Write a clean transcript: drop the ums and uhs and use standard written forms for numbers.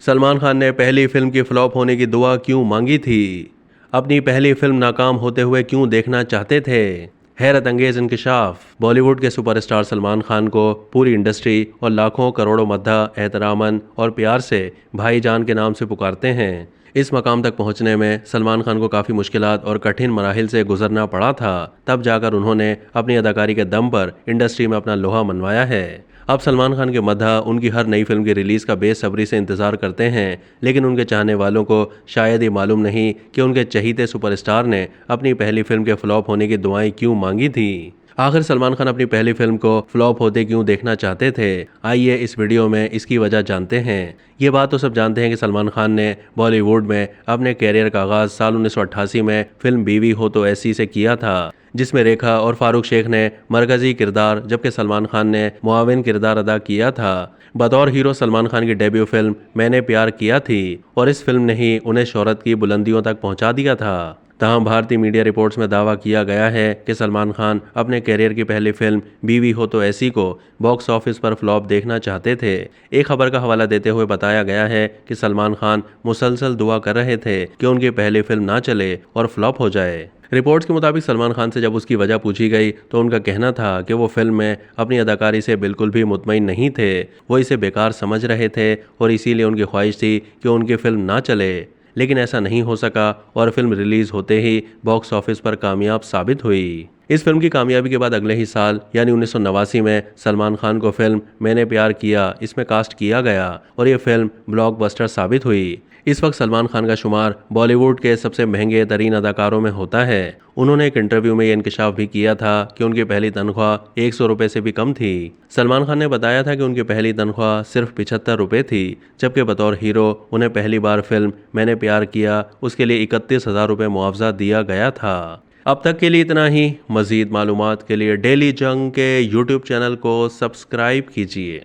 सलमान खान ने पहली फिल्म की फ्लॉप होने की दुआ क्यों मांगी थी? अपनी पहली फिल्म नाकाम होते हुए क्यों देखना चाहते थे? हैरत अंगेज इंकशाफ। बॉलीवुड के सुपरस्टार सलमान खान को पूरी इंडस्ट्री और लाखों करोड़ों मद्दा एहतरामन और प्यार से भाईजान के नाम से पुकारते हैं। इस मकाम तक पहुंचने में सलमान खान को काफ़ी मुश्किलात और कठिन मराहिल से गुजरना पड़ा था। तब जाकर उन्होंने अपनी अदाकारी के दम पर इंडस्ट्री में अपना लोहा मनवाया है। अब सलमान खान के मद्दा उनकी हर नई फिल्म की रिलीज़ का बेसब्री से इंतज़ार करते हैं, लेकिन उनके चाहने वालों को शायद ये मालूम नहीं कि उनके चहीते सुपरस्टार ने अपनी पहली फिल्म के फ्लॉप होने की दुआएं क्यों मांगी थी। आखिर सलमान खान अपनी पहली फिल्म को फ्लॉप होते क्यों देखना चाहते थे? आइए इस वीडियो में इसकी वजह जानते हैं। ये बात तो सब जानते हैं कि सलमान खान ने बॉलीवुड में अपने कैरियर का आगाज़ साल 1988 में फिल्म बीवी हो तो ऐसी से किया था, जिसमें रेखा और फारूक शेख ने मरकजी किरदार जबकि सलमान खान ने मुआविन किरदार अदा किया था। बतौर हीरो सलमान खान की डेब्यू फिल्म मैंने प्यार किया थी और इस फिल्म ने ही उन्हें शोहरत की बुलंदियों तक पहुंचा दिया था। तमाम भारतीय मीडिया रिपोर्ट्स में दावा किया गया है कि सलमान खान अपने कैरियर की पहली फिल्म बीवी हो तो ऐसी को बॉक्स ऑफिस पर फ्लॉप देखना चाहते थे। एक खबर का हवाला देते हुए बताया गया है कि सलमान खान मुसलसल दुआ कर रहे थे कि उनकी पहली फिल्म ना चले और फ्लॉप हो जाए। रिपोर्ट्स के मुताबिक सलमान खान से जब उसकी वजह पूछी गई तो उनका कहना था कि वो फिल्म में अपनी अदाकारी से बिल्कुल भी मुतमईन नहीं थे। वो इसे बेकार समझ रहे थे और इसीलिए उनकी ख्वाहिश थी कि उनकी फिल्म ना चले, लेकिन ऐसा नहीं हो सका और फिल्म रिलीज होते ही बॉक्स ऑफिस पर कामयाब साबित हुई। इस फिल्म की कामयाबी के बाद अगले ही साल यानी 1989 में सलमान खान को फिल्म मैंने प्यार किया इसमें कास्ट किया गया और ये फिल्म ब्लॉकबस्टर साबित हुई। इस वक्त सलमान खान का शुमार बॉलीवुड के सबसे महंगे तरीन अदाकारों में होता है। उन्होंने एक इंटरव्यू में ये इंकशाफ भी किया था कि उनकी पहली तनख्वाह 100 रुपये से भी कम थी। सलमान खान ने बताया था कि उनकी पहली तनख्वाह सिर्फ 75 रुपये थी, जबकि बतौर हीरो उन्हें पहली बार फिल्म मैंने प्यार किया उसके लिए 31,000 रुपये मुआवजा दिया गया था। अब तक के लिए इतना ही। मज़ीद मालूमात के लिए डेली जंग के यूट्यूब चैनल को सब्सक्राइब कीजिए।